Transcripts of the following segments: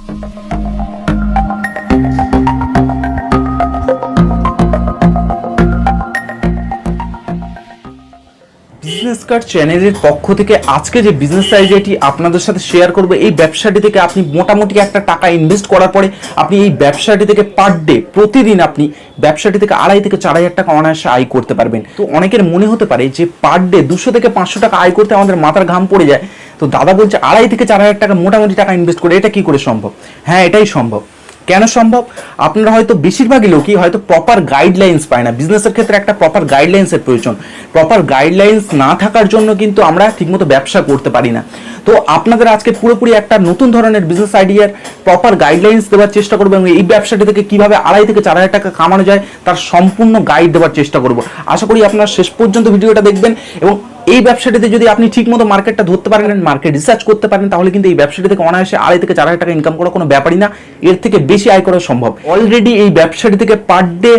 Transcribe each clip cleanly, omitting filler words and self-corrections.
Business card চ্যানেলের পক্ষ থেকে আজকে যে বিজনেস আইডিয়াটি আপনাদের সাথে শেয়ার করবো, এই ব্যবসাটি থেকে আপনি মোটামুটি একটা টাকা ইনভেস্ট করার পরে আপনি এই ব্যবসাটি থেকে পার ডে প্রতিদিন আপনি ব্যবসাটি থেকে 2,500 থেকে 4,000 টাকা অনায়াসে আয় করতে পারবেন। তো অনেকের মনে হতে পারে যে পার ডে 200 থেকে 500 টাকা আয় করতে আমাদের মাথার ঘাম পড়ে যায়। তো দাদা বলছে 2,500 থেকে 4,000 টাকা মোটামুটি টাকা ইনভেস্ট করে, এটা কি করে সম্ভব? হ্যাঁ, এটাই সম্ভব। কেন সম্ভব? আপনারা হয়তো বেশিরভাগই লোকই হয়তো প্রপার গাইডলাইন্স পায় না। বিজনেসের ক্ষেত্রে একটা প্রপার গাইডলাইন্সের প্রয়োজন। প্রপার গাইডলাইন্স না থাকার জন্য কিন্তু আমরা ঠিকমতো ব্যবসা করতে পারি না। তো আপনাদের আজকে পুরোপুরি একটা নতুন ধরনের বিজনেস আইডিয়ার প্রপার গাইডলাইন্স দেওয়ার চেষ্টা করবো এবং এই ব্যবসাটি থেকে কিভাবে 2,500 থেকে 4,000 টাকা কামানো যায় তার সম্পূর্ণ গাইড দেওয়ার চেষ্টা করব। আশা করি আপনারা শেষ পর্যন্ত ভিডিওটা দেখবেন এবং এই ব্যবসাটিতে যদি আপনি ঠিকমতো মার্কেটটা ধরতে পারেন, মার্কেট রিসার্চ করতে পারেন, তাহলে কিন্তু এই ব্যবসাটি থেকে অনায়াসে 2,500 থেকে 4,000 টাকা ইনকাম করা কোনো ব্যাপারই না। এর থেকে বেশি আয় করা সম্ভব। অলরেডি এই ব্যবসাটি থেকে পার ডে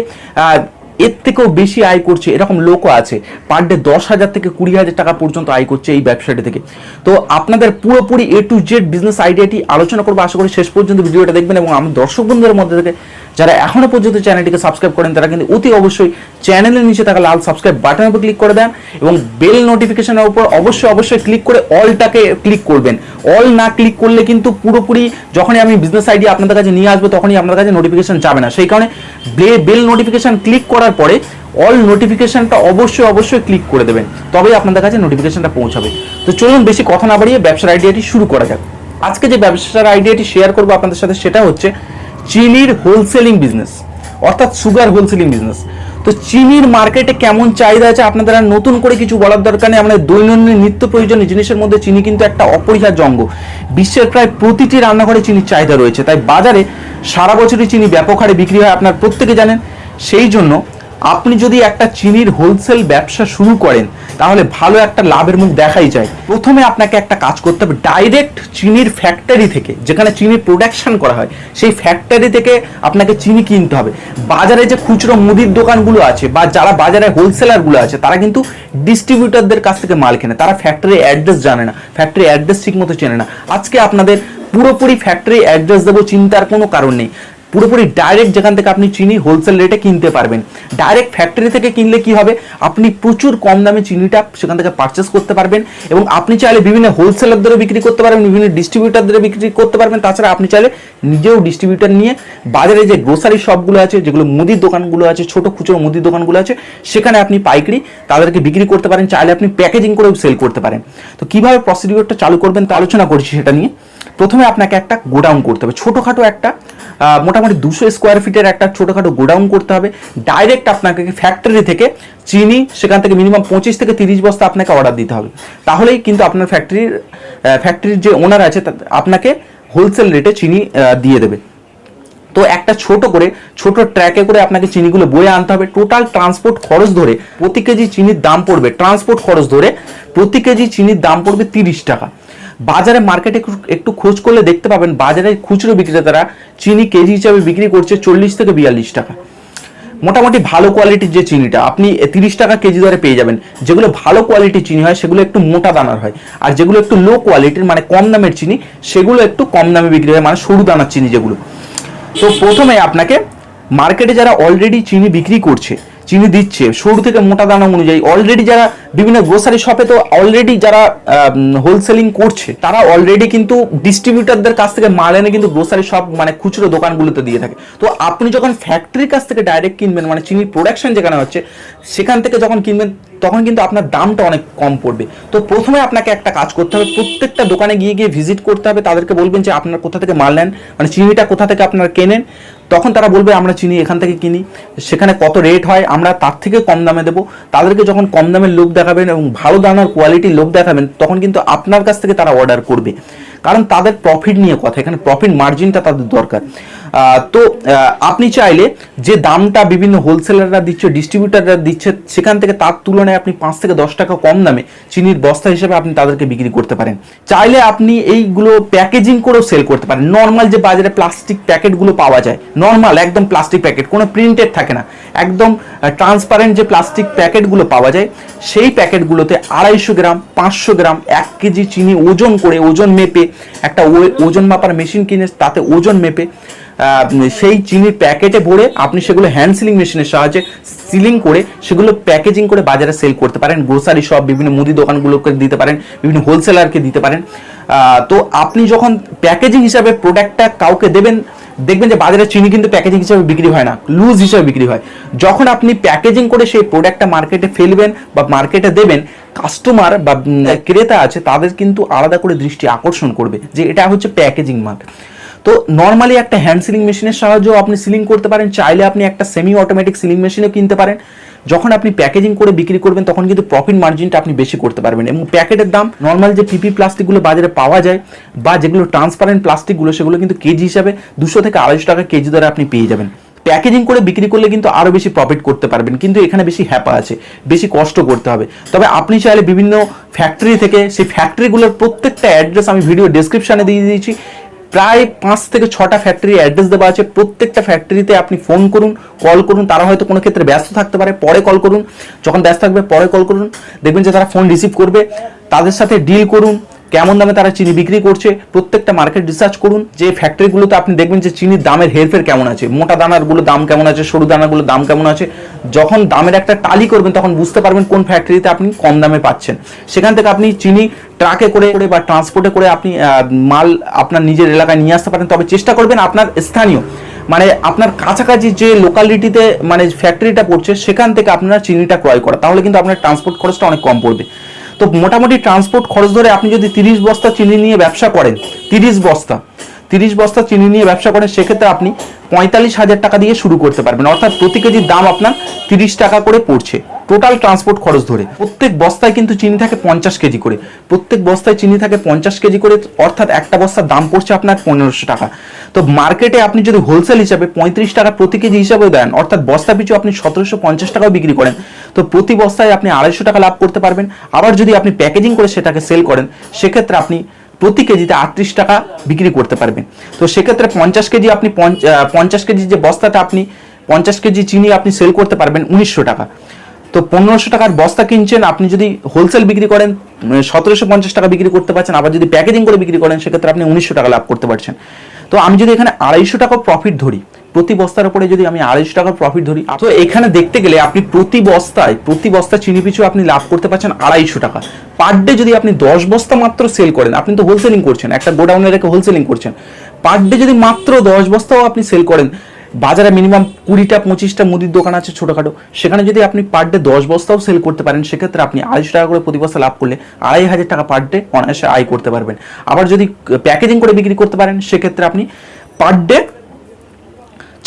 এর থেকেও বেশি আয় করছে এরকম লোকও আছে। পার ডে 10,000 থেকে 20,000 টাকা পর্যন্ত আয় করছে এই ব্যবসাটি থেকে। তো আপনাদের পুরোপুরি A to Z বিজনেস আইডিয়াটি আলোচনা করবো। আশা করি শেষ পর্যন্ত ভিডিওটা দেখবেন এবং আমার দর্শক বন্ধুদের মধ্যে থেকে যারা এখনো পর্যন্ত চ্যানেলটিকে সাবস্ক্রাইব করেন তারা কিন্তু অতি অবশ্যই চ্যানেলের নিচে থাকা লাল সাবস্ক্রাইব বাটনের উপর ক্লিক করে দেন এবং বেল নোটিফিকেশনের উপর অবশ্যই ক্লিক করে অলটাকে ক্লিক করবেন। অল না ক্লিক করলে কিন্তু পুরোপুরি যখনই আমি বিজনেস আইডিয়া আপনাদের কাছে নিয়ে আসবো তখনই আপনার কাছে নোটিফিকেশন যাবে না। সেই কারণে বেল নোটিফিকেশন ক্লিক করার পরে অল নোটিফিকেশনটা অবশ্যই ক্লিক করে দেবেন, তবেই আপনাদের কাছে নোটিফিকেশনটা পৌঁছাবে। তো চলুন বেশি কথা না বাড়িয়ে ব্যবসার আইডিয়াটি শুরু করা যাক। আজকে যে ব্যবসার আইডিয়াটি শেয়ার করবো আপনাদের সাথে সেটা হচ্ছে চিনির হোলসেলিং বিজনেস, অর্থাৎ সুগার হোলসেলিং বিজনেস। তো চিনির মার্কেটে কেমন চাহিদা আছে আপনাদের আর নতুন করে কিছু বলার দরকার নেই। আমাদের দৈনন্দিন নিত্য প্রয়োজনীয় জিনিসের মধ্যে চিনি কিন্তু একটা অপরিহার্য অঙ্গ। বিশ্বের প্রায় প্রতিটি রান্নাঘরে চিনির চাহিদা রয়েছে, তাই বাজারে সারা বছরই চিনি ব্যাপক হারে বিক্রি হয়, আপনার প্রত্যেকে জানেন। সেই জন্য আপনি যদি একটা চিনির হোলসেল ব্যবসা শুরু করেন তাহলে ভালো একটা লাভের মুখ দেখাই যায়। প্রথমে আপনাকে একটা কাজ করতে হবে, ডাইরেক্ট চিনির ফ্যাক্টরি থেকে, যেখানে চিনির প্রোডাকশন করা হয় সেই ফ্যাক্টরি থেকে আপনাকে চিনি কিনতে হবে। বাজারে যে খুচরো মুদির দোকানগুলো আছে বা যারা বাজারে হোলসেলারগুলো আছে তারা কিন্তু ডিস্ট্রিবিউটরদের কাছ থেকে মাল কেনে, তারা ফ্যাক্টরি অ্যাড্রেস জানে না, ফ্যাক্টরি অ্যাড্রেস ঠিক মতো চেনে না। আজকে আপনাদের পুরোপুরি ফ্যাক্টরি অ্যাড্রেস দেবো, চিন্তার কোনো কারণ নেই। পুরোপুরি ডাইরেক্ট যেখান থেকে আপনি চিনি হোলসেল রেটে কিনতে পারবেন। ডাইরেক্ট ফ্যাক্টরি থেকে কিনলে কি হবে, আপনি প্রচুর কম দামে চিনিটা সেখান থেকে পারচেস করতে পারবেন এবং আপনি চাইলে বিভিন্ন হোলসেলারদেরও বিক্রি করতে পারবেন, বিভিন্ন ডিস্ট্রিবিউটারদেরও বিক্রি করতে পারবেন। তাছাড়া আপনি চাইলে নিজেও ডিস্ট্রিবিউটার নিয়ে বাজারে যে গ্রোসারি শপগুলো আছে, যেগুলো মুদির দোকানগুলো আছে, ছোট খুচরো মুদির দোকানগুলো আছে, সেখানে আপনি পাইকারি তাদেরকে বিক্রি করতে পারেন। চাইলে আপনি প্যাকেজিং করেও সেল করতে পারেন। তো কিভাবে প্রসিডিউরটা চালু করবেন তা আলোচনা করছি সেটা নিয়ে। প্রথমে আপনাকে একটা গোডাউন করতে হবে, ছোটোখাটো একটা মোটামুটি 200 স্কোয়ার ফিটের একটা ছোটোখাটো গোডাউন করতে হবে। ডাইরেক্ট আপনাকে ফ্যাক্টরি থেকে চিনি সেখান থেকে মিনিমাম 25 থেকে 30 বস্তা আপনাকে অর্ডার দিতে হবে। তাহলেই কিন্তু আপনার ফ্যাক্টরির যে ওনার আছে আপনাকে হোলসেল রেটে চিনি দিয়ে দেবে। তো একটা ছোট ট্র্যাকে করে আপনাকে চিনিগুলো বয়ে আনতে হবে। টোটাল ট্রান্সপোর্ট খরচ ধরে প্রতি কেজি চিনির দাম পড়বে, ট্রান্সপোর্ট খরচ ধরে প্রতি কেজি চিনির দাম পড়বে 30 টাকা। বাজারে মার্কেটে একটু খোঁজ করলে দেখতে পাবেন বাজারে খুচরো বিক্রেতারা চিনি কেজি হিসাবে বিক্রি করছে 40 থেকে 42 টাকা। মোটামুটি ভালো কোয়ালিটির যে চিনিটা আপনি 30 টাকা কেজি দরে পেয়ে যাবেন। যেগুলো ভালো কোয়ালিটির চিনি হয় সেগুলো একটু মোটা দানার হয়, আর যেগুলো একটু লো কোয়ালিটির মানে কম দামের চিনি সেগুলো একটু কম দামে বিক্রি হয়, মানে সরু দানার চিনি যেগুলো। তো প্রথমে আপনাকে মার্কেটে যারা অলরেডি চিনি বিক্রি করছে, চিনি দিচ্ছে সরু থেকে মোটা দানা অনুযায়ী, অলরেডি যারা বিভিন্ন গ্রোসারি শপে তো অলরেডি যারা হোলসেলিং করছে তারা অলরেডি কিন্তু ডিস্ট্রিবিউটারদের কাছ থেকে মাল এনে কিন্তু গ্রোসারি শপ মানে খুচরো দোকানগুলোতে দিয়ে থাকে। তো আপনি যখন ফ্যাক্টরির কাছ থেকে ডাইরেক্ট কিনবেন, মানে চিনির প্রোডাকশন যেখানে হচ্ছে সেখান থেকে যখন কিনবেন তখন কিন্তু আপনার দামটা অনেক কম পড়বে। তো প্রথমে আপনাকে একটা কাজ করতে হবে, প্রত্যেকটা দোকানে গিয়ে ভিজিট করতে হবে। তাদেরকে বলবেন যে আপনার কোথা থেকে মাল নেন, মানে চিনিটা কোথা থেকে আপনারা কেনেন। তখন তারা বলবে আমরা চিনি এখান থেকে কিনি, সেখানে কত রেট হয় আমরা তার থেকে কম দামে দেবো। তাদেরকে যখন কম দামের লোক দেখাবেন এবং ভালো দানার কোয়ালিটির লোক দেখাবেন তখন কিন্তু আপনার কাছ থেকে তারা অর্ডার করবে, কারণ তাদের প্রফিট নিয়ে কথা, এখানে প্রফিট মার্জিনটা তাদের দরকার। তো আপনি চাইলে যে দামটা বিভিন্ন হোলসেলাররা দিচ্ছে, ডিস্ট্রিবিউটাররা দিচ্ছে, সেখান থেকে তার তুলনায় আপনি 5 থেকে 10 টাকা কম দামে চিনির বস্তা হিসেবে আপনি তাদেরকে বিক্রি করতে পারেন। চাইলে আপনি এইগুলো প্যাকেজিং করেও সেল করতে পারেন। নর্মাল যে বাজারে প্লাস্টিক প্যাকেটগুলো পাওয়া যায়, নর্মাল একদম প্লাস্টিক প্যাকেট, কোনো প্রিন্টেড থাকে না, একদম ট্রান্সপারেন্ট যে প্লাস্টিক প্যাকেটগুলো পাওয়া যায়, সেই প্যাকেটগুলোতে 250 গ্রাম, 500 গ্রাম, 1 কেজি চিনি ওজন করে, ওজন মেপে, একটা ওজন মাপার মেশিন কিনে তাতে ওজন মেপে সেই চিনির প্যাকেটে ভরে আপনি সেগুলো হ্যান্ড সিলিং মেশিনের সাহায্যে সিলিং করে সেগুলো প্যাকেজিং করে বাজারে সেল করতে পারেন। গ্রোসারি শপ, বিভিন্ন মুদি দোকানগুলোকে দিতে পারেন, বিভিন্ন হোলসেলারকে দিতে পারেন। তো আপনি যখন প্যাকেজিং হিসাবে প্রোডাক্টটা কাউকে দেবেন, দেখবেন যে বাজারে চিনি কিন্তু প্যাকেজিং হিসাবে বিক্রি হয় না, লুজ হিসাবে বিক্রি হয়। যখন আপনি প্যাকেজিং করে সেই প্রোডাক্টটা মার্কেটে ফেলবেন বা মার্কেটে দেবেন, কাস্টমার বা ক্রেতা আছে তাদের কিন্তু আলাদা করে দৃষ্টি আকর্ষণ করবে যে এটা হচ্ছে প্যাকেজিং মাল। তো নর্মালি একটা হ্যান্ড সিলিং মেশিনের সাহায্যেও আপনি সিলিং করতে পারেন, চাইলে আপনি একটা সেমি অটোমেটিক সিলিং মেশিনও কিনতে পারেন। যখন আপনি প্যাকেজিং করে বিক্রি করবেন তখন কিন্তু প্রফিট মার্জিনটা আপনি বেশি করতে পারবেন। এবং প্যাকেটের দাম নর্মাল যে পিপি প্লাস্টিকগুলো বাজারে পাওয়া যায় বা যেগুলো ট্রান্সপারেন্ট প্লাস্টিকগুলো, সেগুলো কিন্তু কেজি হিসাবে 200 থেকে 250 টাকা কেজি দরে আপনি পেয়ে যাবেন। প্যাকেজিং করে বিক্রি করলে কিন্তু আরো বেশি প্রফিট করতে পারবেন, কিন্তু এখানে বেশি হ্যাপা আছে, বেশি কষ্ট করতে হবে। তবে আপনি চাইলে বিভিন্ন ফ্যাক্টরি থেকে, সেই ফ্যাক্টরিগুলোর প্রত্যেকটা অ্যাড্রেস আমি ভিডিও ডেসক্রিপশনে দিয়ে দিয়েছি। প্রায় 5 থেকে 6টা ফ্যাক্টরি অ্যাড্রেস দেওয়া আছে। প্রত্যেকটা ফ্যাক্টরিতে আপনি ফোন করুন, কল করুন। তারা হয়তো কোনো ক্ষেত্রে ব্যস্ত থাকতে পারে, পরে কল করুন। যখন ব্যস্ত থাকবে পরে কল করুন, দেখবেন যে তারা ফোন রিসিভ করবে। তাদের সাথে ডিল করুন, কেমন দামে তারা চিনি বিক্রি করছে, প্রত্যেকটা মার্কেট রিসার্চ করুন। যে ফ্যাক্টরিগুলোতে আপনি দেখবেন যে চিনির দামের হেরফের কেমন আছে, মোটা দানারগুলো দাম কেমন আছে, সরু দানাগুলো দাম কেমন আছে। যখন দামের একটা টালি করবেন তখন বুঝতে পারবেন কোন ফ্যাক্টরিতে আপনি কম দামে পাচ্ছেন। সেখান থেকে আপনি চিনি ট্রাকে করে বা ট্রান্সপোর্টে করে আপনি মাল আপনার নিজের এলাকায় নিয়ে আসতে পারেন। তবে চেষ্টা করবেন আপনার স্থানীয়, মানে আপনার কাছাকাছি যে লোকালিটিতে মানে ফ্যাক্টরিটা পড়ছে সেখান থেকে আপনারা চিনিটা ক্রয় করা, তাহলে কিন্তু আপনার ট্রান্সপোর্ট খরচটা অনেক কম পড়বে। তো মোটামুটি ট্রান্সপোর্ট খরচ ধরে আপনি যদি 30 বস্তা চিনি নিয়ে ব্যবসা করেন, 30 বস্তা চিনি নিয়ে ব্যবসা করেন, সেক্ষেত্রে আপনি 45,000 টাকা দিয়ে শুরু করতে পারবেন। অর্থাৎ প্রতি কেজির দাম আপনার 30 টাকা করে পড়ছে টোটাল ট্রান্সপোর্ট খরচ ধরে। প্রত্যেক বস্তায় কিন্তু চিনি থাকে 50 কেজি করে, প্রত্যেক বস্তায় চিনি থাকে 50 কেজি করে, অর্থাৎ একটা বস্তার দাম পড়ছে আপনার 1500 টাকা। তো মার্কেটে আপনি যদি হোলসেল হিসাবে 35 টাকা প্রতি কেজি হিসাবেও দেন, অর্থাৎ বস্তা পিছু আপনি 1750 টাকাও বিক্রি করেন, তো প্রতি বস্তায় আপনি 250 টাকা লাভ করতে পারবেন। আবার যদি আপনি প্যাকেজিং করে সেটাকে সেল করেন, সেক্ষেত্রে আপনি প্রতি কেজিতে 38 টাকা বিক্রি করতে পারবেন। তো সেক্ষেত্রে 50 কেজি আপনি 50 কেজি যে বস্তাটা আপনি 50 কেজি চিনি আপনি সেল করতে পারবেন 1900 টাকা। তো 1500 টাকার বস্তা কিনছেন, আপনি যদি হোলসেল বিক্রি করেন 1750 টাকা বিক্রি করতে পারছেন। আবার যদি প্যাকেজিং করে বিক্রি করেন সেক্ষেত্রে আপনি 1900 টাকা লাভ করতে পারছেন। তো আমি যদি এখানে 250 টাকা প্রফিট ধরি, প্রতি বস্তার উপরে যদি আমি 250 টাকার প্রফিট ধরি, তো এখানে দেখতে গেলে আপনি প্রতি বস্তা চিনি পিছু আপনি লাভ করতে পারছেন 250 টাকা পার ডে। যদি আপনি 10 বস্তা মাত্র সেল করেন, আপনি তো হোলসেলিং করছেন, একটা গোডাউনে রেখে হোলসেলিং করছেন, পার ডে যদি মাত্র 10 বস্তাও আপনি সেল করেন, বাজারে মিনিমাম 20টা 25টা মুদির দোকান আছে ছোটখাটো, সেখানে যদি আপনি পার ডে 10 বস্তাও সেল করতে পারেন, সেক্ষেত্রে আপনি 250 টাকা করে প্রতি বস্তা লাভ করলে 2500 টাকা পার ডে অনায়াসে আয় করতে পারবেন। আবার যদি প্যাকেজিং করে বিক্রি করতে পারেন, সেক্ষেত্রে আপনি পার ডে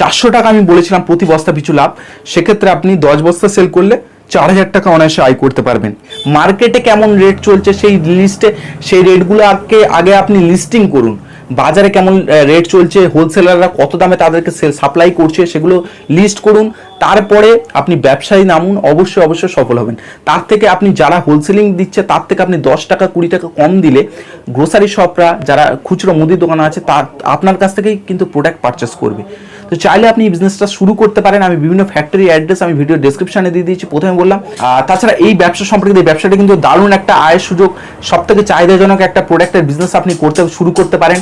400 টাকা আমি বলেছিলাম প্রতি বস্তা পিছু লাভ, সেক্ষেত্রে আপনি 10 বস্তা সেল করলে 4000 টাকা অনায়াসে আয় করতে পারবেন। মার্কেটে কেমন রেট চলছে সেই লিস্টে, সেই রেটগুলো আগে আপনি লিস্টিং করুন। বাজারে কেমন রেট চলছে, হোলসেলাররা কত দামে তাদেরকে সাপ্লাই করছে সেগুলো লিস্ট করুন। তারপরে আপনি ব্যবসায়ী নামুন, অবশ্যই সফল হবেন। তার থেকে আপনি যারা হোলসেলিং দিচ্ছে তার থেকে আপনি 10 টাকা 20 টাকা কম দিলে গ্রোসারি শপরা, যারা খুচরো মুদির দোকান আছে, তার আপনার কাছ থেকেই কিন্তু প্রোডাক্ট পারচেস করবে। তো চাইলে আপনি এই বিজনেসটা শুরু করতে পারেন। আমি বিভিন্ন ফ্যাক্টরি অ্যাড্রেস আমি ভিডিও ডেসক্রিপশনে দিয়ে দিয়েছি, প্রথমে বললাম। তাছাড়া এই ব্যবসা সম্পর্কে, এই ব্যবসাটা কিন্তু দারুণ একটা আয়ের সুযোগ, সবথেকে চাহিদাজনক একটা প্রোডাক্টের বিজনেস আপনি শুরু করতে পারেন।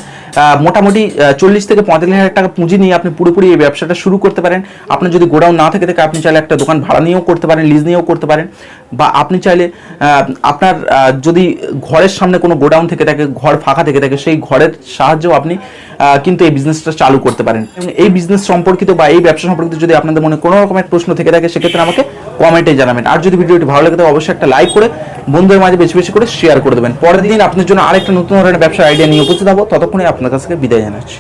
মোটামুটি 40 থেকে 45,000 টাকা পুঁজি নিয়ে আপনি পুরোপুরি এই ব্যবসাটা শুরু করতে পারেন। আপনার যদি গোডাউন না থেকে আপনি চাইলে একটা দোকান ভাড়া নিয়েও করতে পারেন, লিজ নিয়েও করতে পারেন, বা আপনি চাইলে আপনার যদি ঘরের সামনে কোনো গোডাউন থেকে থাকে, ঘর ফাঁকা থেকে থাকে, সেই ঘরের সাহায্যেও আপনি কিন্তু এই বিজনেসটা চালু করতে পারেন। এবং এই বিজনেস সম্পর্কিত বা এই ব্যবসা সম্পর্কিত যদি আপনাদের মনে কোনো রকমের প্রশ্ন থেকে থাকে, সেক্ষেত্রে আমাকে কমেন্টে জানাবেন। আর যদি ভিডিওটি ভালো লাগে তবে অবশ্যই একটা লাইক করে বন্ধুদের মাঝে বেশি করে শেয়ার করে দেবেন। পরের দিন আপনার জন্য আরেকটা নতুন ধরনের ব্যবসার আইডিয়া নিয়ে উপস্থিত হবো। ততক্ষণে আপনার কাছ থেকে বিদায় জানাচ্ছি।